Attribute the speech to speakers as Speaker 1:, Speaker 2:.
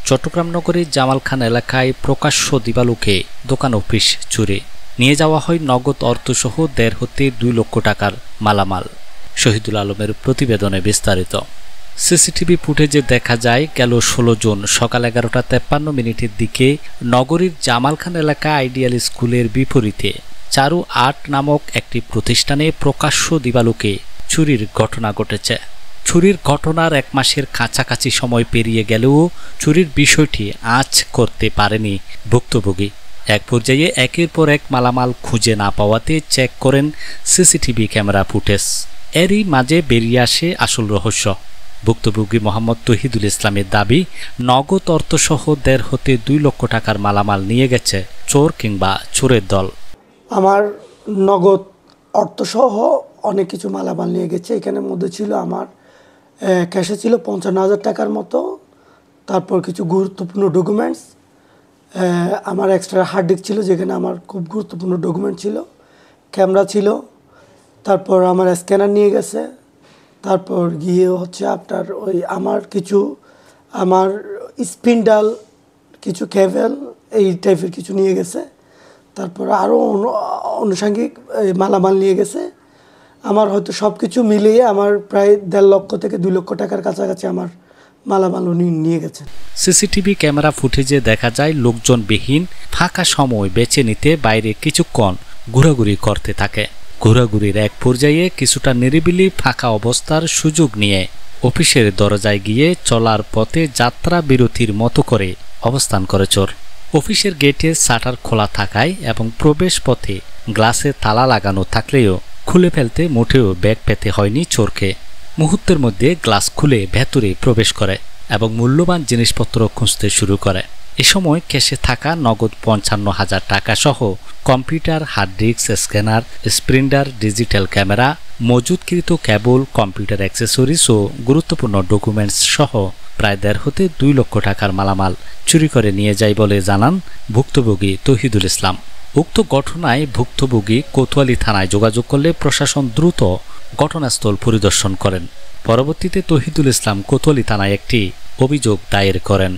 Speaker 1: চট্টগ্রাম নগরীর জামালখান এলাকায় প্রকাশ্য দিবালোকে দোকান অফিস চুরি নিয়ে যাওয়া হয় নগদ অর্থসহ ১.৫ হতে ২ লক্ষ টাকার মালামাল। শহীদুল আলমের প্রতিবেদনে বিস্তারিত। সিসিটিভি ফুটেজে দেখা যায় গেল ১৬ জুন সকাল ১১টা ৫৩ দিকে নগরীর জামালখান এলাকা আইডিয়াল স্কুলের বিপরীতে চারু আর্ট নামক একটি প্রতিষ্ঠানে প্রকাশ্য দিবালোকে চুরির ঘটনা ঘটেছে। চুরির ঘটনার ১ মাসের কাছাকাছি সময় পেরিয়ে গেলেও চুরির বিষয়টি আঁচ করতে পারেনি ভুক্তভোগী। এক পর্যায়ে একের পর এক মালামাল খুঁজে না পাওয়াতে চেক করেন সিসিটিভি ক্যামেরা ফুটেজ। এরই মাঝে বেরিয়ে আসে আসল রহস্য। ভুক্তভোগী মোহাম্মদ তহিদুল ইসলামের দাবি, নগদ অর্থসহ ১.৫ হতে ২ লক্ষ টাকার মালামাল নিয়ে গেছে চোর কিংবা চোরের দল।
Speaker 2: আমার নগদ অর্থসহ অনেক কিছু মালামাল নিয়ে গেছে। এখানের মধ্যে ছিল আমার ক্যাশে ছিল ৫৫,০০০ টাকার মতো, তারপর কিছু গুরুত্বপূর্ণ ডকুমেন্টস, আমার এক্সট্রা হার্ড ডিস্ক ছিল যেখানে আমার খুব গুরুত্বপূর্ণ ডকুমেন্ট ছিল, ক্যামেরা ছিল, তারপর আমার স্ক্যানার নিয়ে গেছে, তারপর গিয়ে হচ্ছে আপনার ওই আমার স্পিন্ডাল, কিছু কেবল, এই টাইপের কিছু নিয়ে গেছে। তারপর আরও আনুষঙ্গিক মালামাল নিয়ে গেছে। আমার হয়তো সব কিছু মিলিয়ে আমার প্রায় ১.৫ লক্ষ থেকে ২ লক্ষ টাকার কাছাকাছি আমার মালামাল উনি নিয়ে গেছেন।
Speaker 1: সিসিটিভি ক্যামেরা ফুটেজে দেখা যায় লোকজনবিহীন ফাঁকা সময় বেছে নিতে বাইরে কিছুক্ষণ ঘোরাঘুরি করতে থাকে। ঘোরাঘুরির এক পর্যায়ে কিছুটা নিরিবিলি ফাঁকা অবস্থার সুযোগ নিয়ে অফিসের দরজায় গিয়ে চলার পথে যাত্রা বিরতির মতো করে অবস্থান করে চোর। অফিসের গেটের শাটার খোলা থাকায় এবং প্রবেশ পথে গ্লাসে তালা লাগানো থাকলেও খুলে ফেলতে মোটেও ব্যাগ পেতে হয়নি চোরকে। মুহূর্তের মধ্যে গ্লাস খুলে ভেতরে প্রবেশ করে এবং মূল্যবান জিনিসপত্র খুঁজতে শুরু করে। এ সময় ক্যাশে থাকা নগদ ৫৫,০০০ টাকা সহ computer, hard disk, scanner, printer, digital camera, মজুতকৃত কেবল, কম্পিউটার অ্যাক্সেসরিজ ও গুরুত্বপূর্ণ ডকুমেন্টস সহ প্রায় ১.৫ হতে ২ লক্ষ টাকার মালামাল চুরি করে নিয়ে যায় বলে জানান ভুক্তভোগী তহিদুল ইসলাম। উক্ত ঘটনায় ভুক্তভোগী কোতোয়ালি থানায় যোগাযোগ করলে প্রশাসন দ্রুত ঘটনাস্থল পরিদর্শন করেন। পরবর্তীতে তহিদুল ইসলাম কোতোয়ালি থানায় একটি অভিযোগ দায়ের করেন।